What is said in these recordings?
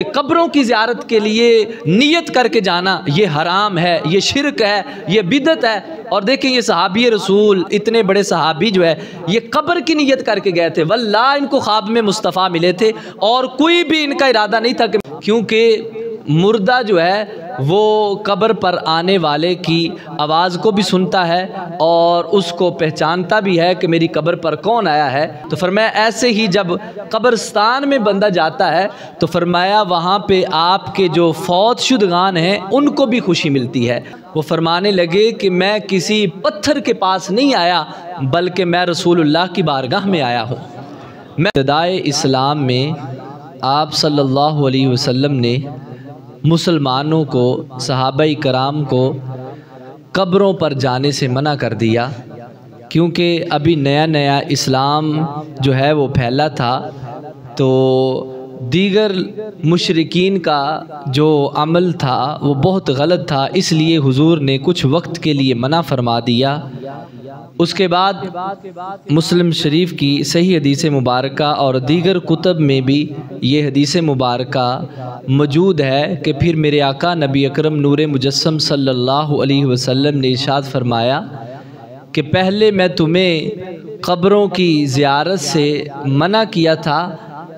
قبروں کی زیارت کے لیے نیت کر کے جانا یہ حرام ہے، یہ شرک ہے، یہ بدعت ہے۔ اور دیکھیں یہ صحابی رسول اتنے بڑے صحابی جو ہے یہ قبر کی نیت کر کے گئے تھے، واللہ ان کو خواب میں مصطفیٰ ملے تھے اور کوئی بھی ان کا ارادہ نہیں تھا کہ، کیونکہ مردہ جو ہے وہ قبر پر آنے والے کی آواز کو بھی سنتا ہے اور اس کو پہچانتا بھی ہے کہ میری قبر پر کون آیا ہے۔ تو فرمایا ایسے ہی جب قبرستان میں بندہ جاتا ہے تو فرمایا وہاں پہ آپ کے جو فوت شدگان ہیں ان کو بھی خوشی ملتی ہے۔ وہ فرمانے لگے کہ میں کسی پتھر کے پاس نہیں آیا بلکہ میں رسول اللہ کی بارگاہ میں آیا ہوں۔ میں ابتدائے اسلام میں آپ صلی اللہ علیہ وسلم نے مسلمانوں کو، صحابہ کرام کو قبروں پر جانے سے منع کر دیا، کیونکہ ابھی نیا نیا اسلام جو ہے وہ پھیلا تھا، تو دیگر مشرکین کا جو عمل تھا وہ بہت غلط تھا، اس لیے حضور نے کچھ وقت کے لیے منع فرما دیا۔ اس کے بعد مسلم شریف کی صحیح حدیث مبارکہ اور دیگر کتب میں بھی یہ حدیث مبارکہ موجود ہے کہ پھر میرے آقا نبی اکرم نور مجسم صلی اللہ علیہ وسلم نے ارشاد فرمایا کہ پہلے میں تمہیں قبروں کی زیارت سے منع کیا تھا،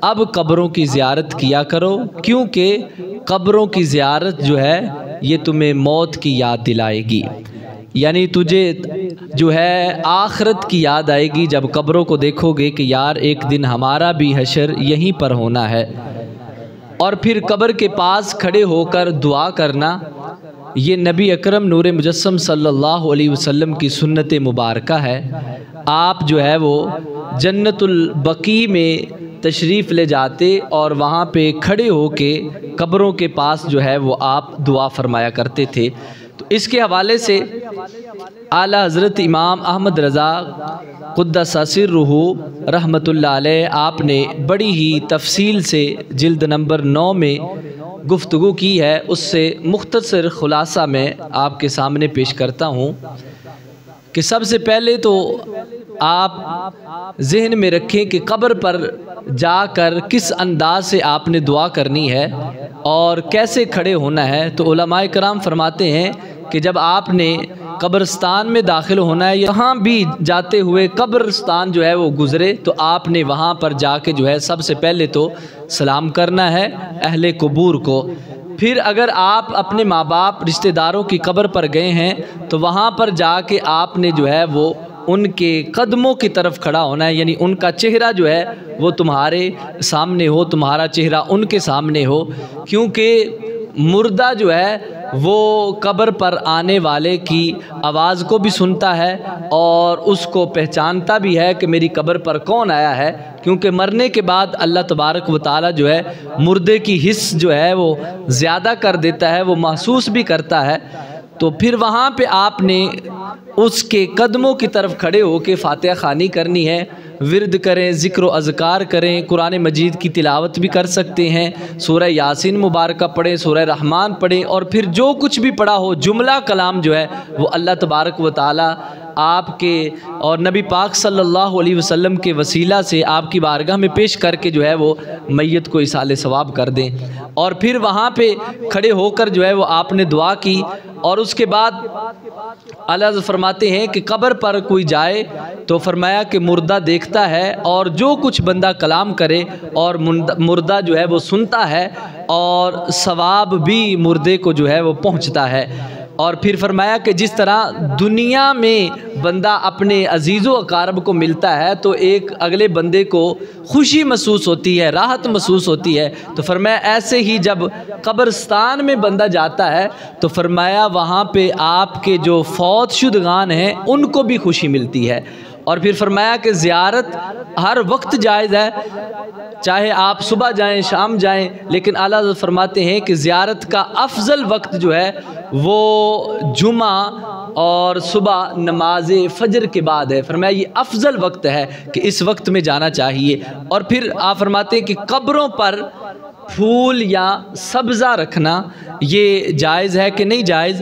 اب قبروں کی زیارت کیا کرو، کیونکہ قبروں کی زیارت جو ہے یہ تمہیں موت کی یاد دلائے گی، یعنی تجھے جو ہے آخرت کی یاد آئے گی جب قبروں کو دیکھو گے کہ یار ایک دن ہمارا بھی حشر یہیں پر ہونا ہے۔ اور پھر قبر کے پاس کھڑے ہو کر دعا کرنا یہ نبی اکرم نور مجسم صلی اللہ علیہ وسلم کی سنت مبارکہ ہے۔ آپ جو ہے وہ جنت البقیع میں تشریف لے جاتے اور وہاں پہ کھڑے ہو کے قبروں کے پاس جو ہے وہ آپ دعا فرمایا کرتے تھے۔ تو اس کے حوالے سے اعلیٰ حضرت امام احمد رضا قدس سرہ رحمۃ اللہ علیہ آپ نے بڑی ہی تفصیل سے جلد نمبر 9 میں گفتگو کی ہے، اس سے مختصر خلاصہ میں آپ کے سامنے پیش کرتا ہوں کہ سب سے پہلے تو آپ ذہن میں رکھیں کہ قبر پر جا کر کس انداز سے آپ نے دعا کرنی ہے اور کیسے کھڑے ہونا ہے۔ تو علماء کرام فرماتے ہیں کہ جب آپ نے قبرستان میں داخل ہونا ہے، یہاں بھی جاتے ہوئے قبرستان جو ہے وہ گزرے تو آپ نے وہاں پر جا کے جو ہے سب سے پہلے تو سلام کرنا ہے اہل قبور کو۔ پھر اگر آپ اپنے ماں باپ رشتہ داروں کی قبر پر گئے ہیں تو وہاں پر جا کے آپ نے جو ہے وہ ان کے قدموں کی طرف کھڑا ہونا ہے، یعنی ان کا چہرہ جو ہے وہ تمہارے سامنے ہو، تمہارا چہرہ ان کے سامنے ہو، کیونکہ مردہ جو ہے وہ قبر پر آنے والے کی آواز کو بھی سنتا ہے اور اس کو پہچانتا بھی ہے کہ میری قبر پر کون آیا ہے، کیونکہ مرنے کے بعد اللہ تبارک و تعالی جو ہے مردے کی حس جو ہے وہ زیادہ کر دیتا ہے، وہ محسوس بھی کرتا ہے۔ تو پھر وہاں پہ آپ نے اس کے قدموں کی طرف کھڑے ہو کے فاتحہ خوانی کرنی ہے، ورد کریں، ذکر و اذکار کریں، قرآن مجید کی تلاوت بھی کر سکتے ہیں، سورہ یاسین مبارکہ پڑھیں، سورہ رحمان پڑھیں، اور پھر جو کچھ بھی پڑھا ہو جملہ کلام جو ہے وہ اللہ تبارک و تعالی آپ کے اور نبی پاک صلی اللہ علیہ وسلم کے وسیلہ سے آپ کی بارگاہ میں پیش کر کے جو ہے وہ میت کو ایصال ثواب کر دیں۔ اور پھر وہاں پہ کھڑے ہو کر جو ہے وہ آپ نے دعا کی، اور اس کے بعد اللہ فرماتے ہیں کہ قبر پر کوئی جائے تو فرمایا کہ مردہ دیکھتا ہے اور جو کچھ بندہ کلام کرے اور مردہ جو ہے وہ سنتا ہے اور ثواب بھی مردے کو جو ہے وہ پہنچتا ہے۔ اور پھر فرمایا کہ جس طرح دنیا میں بندہ اپنے عزیز و اقارب کو ملتا ہے تو ایک اگلے بندے کو خوشی محسوس ہوتی ہے، راحت محسوس ہوتی ہے، تو فرمایا ایسے ہی جب قبرستان میں بندہ جاتا ہے تو فرمایا وہاں پہ آپ کے جو فوت شدگان ہیں ان کو بھی خوشی ملتی ہے۔ اور پھر فرمایا کہ زیارت ہر وقت جائز ہے، چاہے آپ صبح جائیں شام جائیں، لیکن اعلیٰ حضرت فرماتے ہیں کہ زیارت کا افضل وقت جو ہے وہ جمعہ اور صبح نماز فجر کے بعد ہے۔ فرمایا یہ افضل وقت ہے کہ اس وقت میں جانا چاہیے۔ اور پھر آپ فرماتے ہیں کہ قبروں پر پھول یا سبزہ رکھنا یہ جائز ہے کہ نہیں جائز،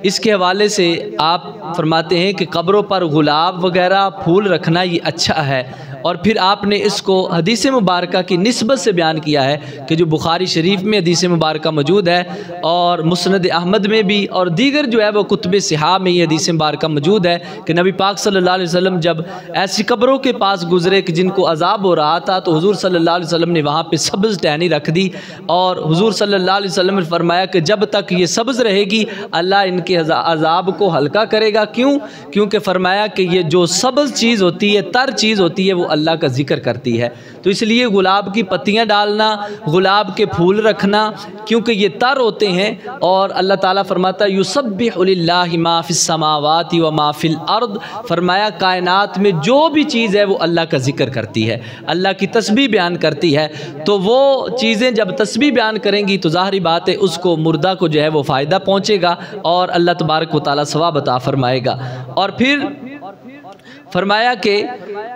اس کے حوالے سے آپ فرماتے ہیں کہ قبروں پر گلاب وغیرہ پھول رکھنا یہ اچھا ہے، اور پھر آپ نے اس کو حدیث مبارکہ کی نسبت سے بیان کیا ہے کہ جو بخاری شریف میں حدیث مبارکہ موجود ہے اور مسند احمد میں بھی اور دیگر جو ہے وہ کتب صحاح میں یہ حدیث مبارکہ موجود ہے کہ نبی پاک صلی اللہ علیہ وسلم جب ایسی قبروں کے پاس گزرے کہ جن کو عذاب ہو رہا تھا تو حضور صلی اللہ علیہ وسلم نے وہاں پہ سبز ٹہنی رکھ دی، اور حضور صلی اللہ علیہ وسلم نے فرمایا کہ جب تک یہ سبز رہے گی اللہ ان کے عذاب کو ہلکا کرے گا۔ کیونکہ فرمایا کہ یہ جو سبز چیز ہوتی ہے، تر چیز ہوتی ہے، وہ اللہ کا ذکر کرتی ہے، تو اس لیے گلاب کی پتیاں ڈالنا، گلاب کے پھول رکھنا، کیونکہ یہ تر ہوتے ہیں، اور اللہ تعالیٰ فرماتا ہے یسبح للہ ما فی السماوات و ما فی الارض، فرمایا کائنات میں جو بھی چیز ہے وہ اللہ کا ذکر کرتی ہے، اللہ کی تسبیح بیان کرتی ہے، تو وہ چیزیں جب تسبیح بیان کریں گی تو ظاہری بات ہے اس کو مردہ کو جو ہے وہ فائدہ پہنچے گا اور اللہ تبارک و تعالیٰ ثواب عطا فرمائے گا۔ اور پھر فرمایا کہ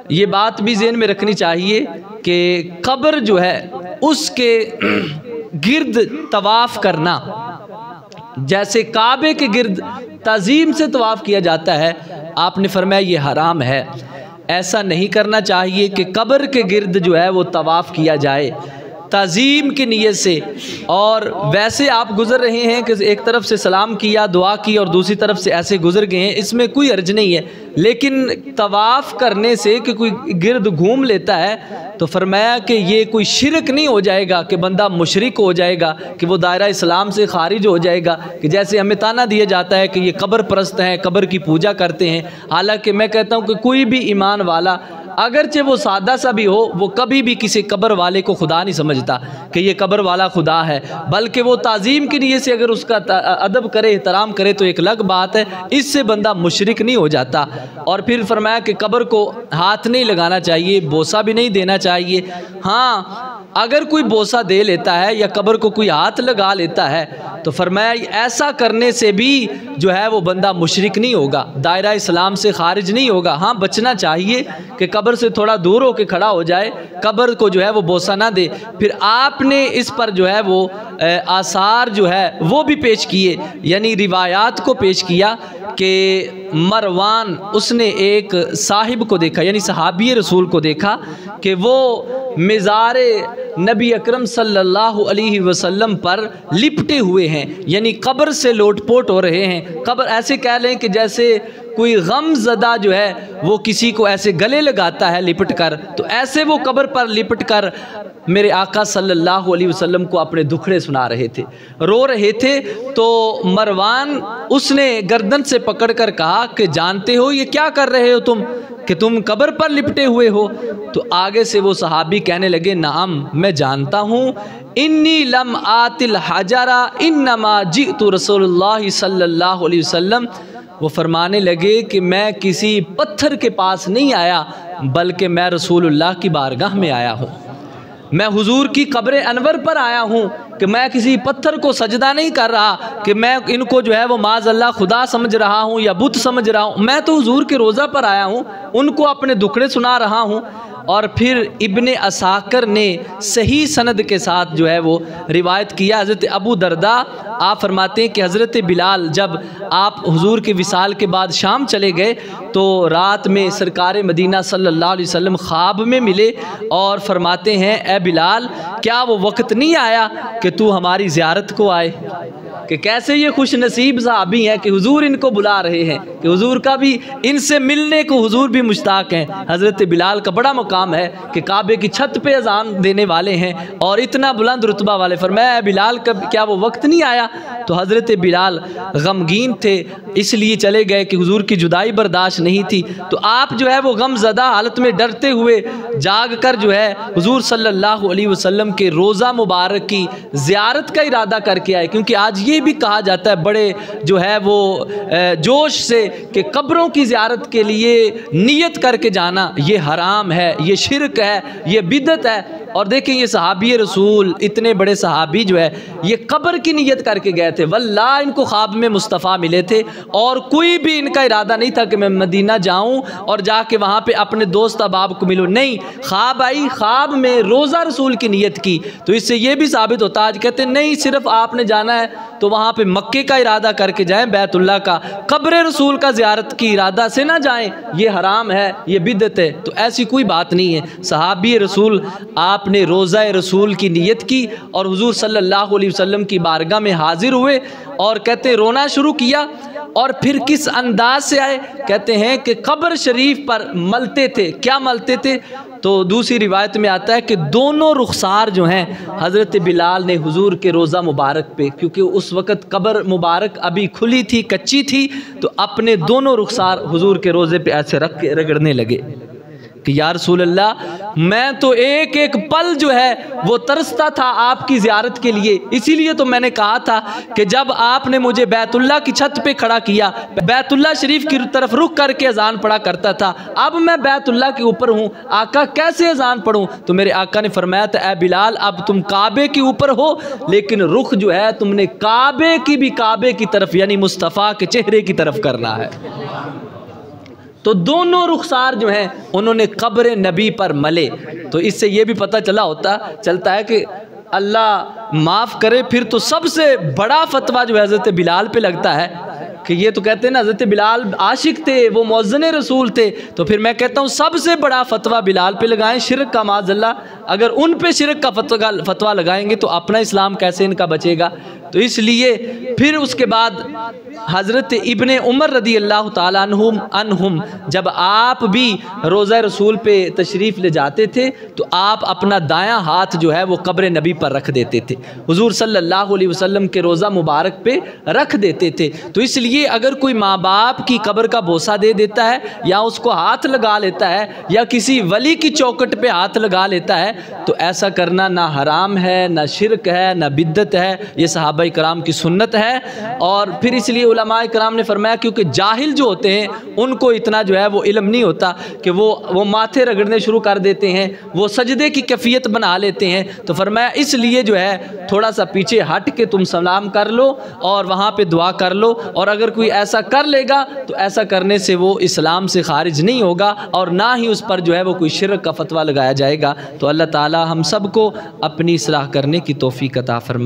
یہ بات بھی ذہن میں رکھنی چاہیے کہ قبر جو ہے اس کے گرد طواف کرنا، جیسے کعبے کے گرد تعظیم سے طواف کیا جاتا ہے، آپ نے فرمایا یہ حرام ہے، ایسا نہیں کرنا چاہیے کہ قبر کے گرد جو ہے وہ طواف کیا جائے تعظیم کی نیت سے، اور ویسے آپ گزر رہے ہیں کہ ایک طرف سے سلام کیا، دعا کی، اور دوسری طرف سے ایسے گزر گئے ہیں، اس میں کوئی حرج نہیں ہے، لیکن طواف کرنے سے کہ کوئی گرد گھوم لیتا ہے تو فرمایا کہ یہ کوئی شرک نہیں ہو جائے گا کہ بندہ مشرک ہو جائے گا، کہ وہ دائرہ اسلام سے خارج ہو جائے گا، کہ جیسے ہمیں تانا دیا جاتا ہے کہ یہ قبر پرست ہیں، قبر کی پوجا کرتے ہیں۔ حالانکہ میں کہتا ہوں کہ کوئی بھی ایمان والا اگرچہ وہ سادہ سا بھی ہو، وہ کبھی بھی کسی قبر والے کو خدا نہیں سمجھتا کہ یہ قبر والا خدا ہے، بلکہ وہ تعظیم کی نیت سے اگر اس کا ادب کرے، احترام کرے تو ایک الگ بات ہے، اس سے بندہ مشرک نہیں ہو جاتا۔ اور پھر فرمایا کہ قبر کو ہاتھ نہیں لگانا چاہیے، بوسہ بھی نہیں دینا چاہیے۔ ہاں اگر کوئی بوسہ دے لیتا ہے یا قبر کو کوئی ہاتھ لگا لیتا ہے تو فرمایا ایسا کرنے سے بھی جو ہے وہ بندہ مشرک نہیں ہوگا، دائرہ اسلام سے خارج نہیں ہوگا۔ ہاں بچنا چاہیے کہ قبر سے تھوڑا دور ہو کے کھڑا ہو جائے، قبر کو جو ہے وہ بوسہ نہ دے۔ پھر آپ نے اس پر جو ہے وہ آثار جو ہے وہ بھی پیش کیے، یعنی روایات کو پیش کیا کہ مروان اس نے ایک صاحب کو دیکھا، یعنی صحابی رسول کو دیکھا کہ وہ مزار نبی اکرم صلی اللہ علیہ وسلم پر لپٹے ہوئے ہیں، یعنی قبر سے لوٹ پوٹ ہو رہے ہیں۔ قبر ایسے کہہ لیں کہ جیسے کوئی غم زدہ جو ہے وہ کسی کو ایسے گلے لگاتا ہے لپٹ کر، تو ایسے وہ قبر پر لپٹ کر میرے آقا صلی اللہ علیہ وسلم کو اپنے دکھڑے سنا رہے تھے، رو رہے تھے۔ تو مروان اس نے گردن سے پکڑ کر کہا کہ جانتے ہو یہ کیا کر رہے ہو تم، کہ تم قبر پر لپٹے ہوئے ہو؟ تو آگے سے وہ صحابی کہنے لگے نعم میں جانتا ہوں، انی لم آت الحجر انما جئت رسول اللہ صلی اللہ علیہ وسلم۔ وہ فرمانے لگے کہ میں کسی پتھر کے پاس نہیں آیا بلکہ میں رسول اللہ کی بارگاہ میں آیا ہوں، میں حضور کی قبر انور پر آیا ہوں، کہ میں کسی پتھر کو سجدہ نہیں کر رہا کہ میں ان کو جو ہے وہ معاذ اللہ خدا سمجھ رہا ہوں یا بت سمجھ رہا ہوں، میں تو حضور کے روضہ پر آیا ہوں، ان کو اپنے دکھڑے سنا رہا ہوں۔ اور پھر ابن عساکر نے صحیح سند کے ساتھ جو ہے وہ روایت کیا، حضرت ابو درداء آپ فرماتے ہیں کہ حضرت بلال جب آپ حضور کے وصال کے بعد شام چلے گئے تو رات میں سرکار مدینہ صلی اللہ علیہ وسلم خواب میں ملے اور فرماتے ہیں اے بلال کیا وہ وقت نہیں آیا کہ تو ہماری زیارت کو آئے؟ کہ کیسے یہ خوش نصیب صحابی ہیں کہ حضور ان کو بلا رہے ہیں، کہ حضور کا بھی ان سے ملنے کو حضور بھی مشتاق ہیں۔ حضرت بلال کا بڑا مقام ہے کہ کعبے کی چھت پہ اذان دینے والے ہیں اور اتنا بلند رتبہ والے۔ فرمایا بلال کیا وہ وقت نہیں آیا؟ تو حضرت بلال غمگین تھے، اس لیے چلے گئے کہ حضور کی جدائی برداشت نہیں تھی، تو آپ جو ہے وہ غم زدہ حالت میں ڈرتے ہوئے جاگ کر جو ہے حضور صلی اللہ علیہ وسلم کے روضہ مبارک کی زیارت کا ارادہ کر کے آئے، کیونکہ آج یہ بھی کہا جاتا ہے بڑے جو ہے وہ جوش سے کہ قبروں کی زیارت کے لیے نیت کر کے جانا یہ حرام ہے، یہ شرک ہے، یہ بدعت ہے۔ اور دیکھیں یہ صحابی رسول اتنے بڑے صحابی جو ہے یہ قبر کی نیت کر کے گئے تھے، واللہ ان کو خواب میں مصطفیٰ ملے تھے اور کوئی بھی ان کا ارادہ نہیں تھا کہ میں مدینہ جاؤں اور جا کے وہاں پہ اپنے دوست احباب کو ملوں، نہیں، خواب آئی، خواب میں روزہ رسول کی نیت کی، تو اس سے یہ بھی ثابت ہوتا ہے، آج کہتے ہیں نہیں صرف آپ نے جانا ہے تو وہاں پہ مکے کا ارادہ کر کے جائیں، بیت اللہ کا، قبر رسول کا زیارت کی ارادہ سے نہ جائیں، یہ حرام ہے، یہ بدعت ہے، تو ایسی کوئی بات نہیں ہے۔ صحابی رسول آپ نے روزہ رسول کی نیت کی اور حضور صلی اللہ علیہ وسلم کی بارگاہ میں حاضر ہوئے اور کہتے ہیں رونا شروع کیا، اور پھر کس انداز سے آئے، کہتے ہیں کہ قبر شریف پر ملتے تھے، کیا ملتے تھے؟ تو دوسری روایت میں آتا ہے کہ دونوں رخسار جو ہیں حضرت بلال نے حضور کے روزہ مبارک پہ، کیونکہ اس وقت قبر مبارک ابھی کھلی تھی، کچی تھی، تو اپنے دونوں رخسار حضور کے روزے پہ ایسے رکھ کے رگڑنے لگے کہ یا رسول اللہ میں تو ایک ایک پل جو ہے وہ ترستا تھا آپ کی زیارت کے لیے، اسی لیے تو میں نے کہا تھا کہ جب آپ نے مجھے بیت اللہ کی چھت پہ کھڑا کیا، بیت اللہ شریف کی طرف رخ کر کے اذان پڑھا کرتا تھا، اب میں بیت اللہ کے اوپر ہوں، آقا کیسے اذان پڑھوں؟ تو میرے آقا نے فرمایا تھا اے بلال اب تم کعبے کے اوپر ہو لیکن رخ جو ہے تم نے کعبے کی بھی کعبے کی طرف یعنی مصطفیٰ کے چہرے کی طرف کرنا ہے۔ تو دونوں رخسار جو ہیں انہوں نے قبر نبی پر ملے، تو اس سے یہ بھی پتہ چلتا ہے کہ اللہ معاف کرے، پھر تو سب سے بڑا فتویٰ جو حضرت بلال پہ لگتا ہے کہ یہ تو کہتے ہیں نا حضرت بلال عاشق تھے، وہ مؤذن رسول تھے، تو پھر میں کہتا ہوں سب سے بڑا فتویٰ بلال پہ لگائیں شرک کا، معاذ اللہ، اگر ان پہ شرک کا فتویٰ لگائیں گے تو اپنا اسلام کیسے ان کا بچے گا؟ تو اس لیے پھر اس کے بعد حضرت ابن عمر رضی اللہ تعالیٰ عنہم جب آپ بھی روزہ رسول پہ تشریف لے جاتے تھے تو آپ اپنا دایاں ہاتھ جو ہے وہ قبر نبی پر رکھ دیتے تھے، حضور صلی اللہ علیہ وسلم کے روزہ مبارک پہ رکھ دیتے تھے۔ تو اس لیے اگر کوئی ماں باپ کی قبر کا بوسہ دے دیتا ہے یا اس کو ہاتھ لگا لیتا ہے یا کسی ولی کی چوکٹ پہ ہاتھ لگا لیتا ہے تو ایسا کرنا نہ حرام ہے، نہ شرک ہے، نہ بدعت ہے، یہ صحابہ کرام کی سنت ہے۔ اور پھر اس لیے علماء کرام نے فرمایا کیونکہ جاہل جو ہوتے ہیں ان کو اتنا جو ہے وہ علم نہیں ہوتا کہ وہ ماتھے رگڑنے شروع کر دیتے ہیں، وہ سجدے کی کیفیت بنا لیتے ہیں، تو فرمایا اس لیے جو ہے تھوڑا سا پیچھے ہٹ کے تم سلام کر لو اور وہاں پہ دعا کر لو، اور اگر کوئی ایسا کر لے گا تو ایسا کرنے سے وہ اسلام سے خارج نہیں ہوگا اور نہ ہی اس پر جو ہے وہ کوئی شرک کا فتویٰ لگایا جائے گا۔ تو اللہ تعالی ہم سب کو اپنی اصلاح کرنے کی توفیق عطا فرمائے۔